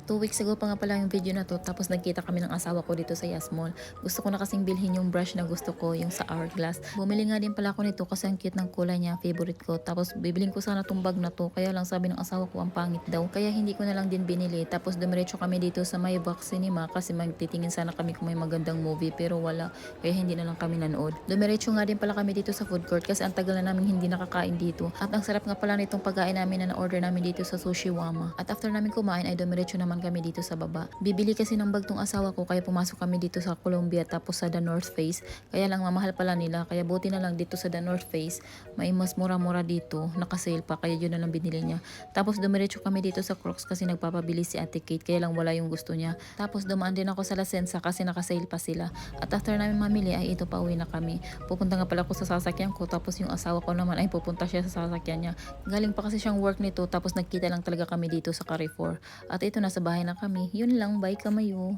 2 weeks ago pa nga pala yung video na 'to tapos nagkita kami ng asawa ko dito sa Yas Mall. Gusto ko na kasing bilhin yung brush na gusto ko, yung sa Hourglass. Bumili nga din pala ako nito kasi ang cute ng kulay niya, favorite ko. Tapos bibilhin ko sana 'tong bag na 'to, kaya lang sabi ng asawa ko ang pangit daw. Kaya hindi ko na lang din binili. Tapos dumiretso kami dito sa Maybach Cinema kasi magtitingin sana kami kung may magandang movie pero wala. Kaya hindi na lang kami nanood. Dumiretso nga din pala kami dito sa food court kasi ang tagal na namin hindi nakakain dito. At ang sarap nga pala nitong pagkain namin na na-order namin dito sa Sushi Wama. At after namin kumain ay dumiretso naman kami dito sa baba. Bibili kasi ng bag tong asawa ko kaya pumasok kami dito sa Columbia tapos sa The North Face. Kaya lang mamahal pala nila kaya buti na lang dito sa The North Face may mas mura-mura dito. Naka-sale pa kaya yun na lang binili niya. Tapos dumiretso kami dito sa Crocs kasi nagpapabili si Ate Kate kaya lang wala yung gusto niya. Tapos dumaan din ako sa La Senza kasi naka-sale pa sila. At after namin mamili ay ito pauwi na kami. Pupunta nga pala ako sa sasakyan ko tapos yung asawa ko naman ay pupunta siya sa sasakyan niya. Galing pa kasi siyang work nito tapos nagkita lang talaga kami dito sa Carrefour. At ito nasa bahay na kami. Yun lang, bye kamayo.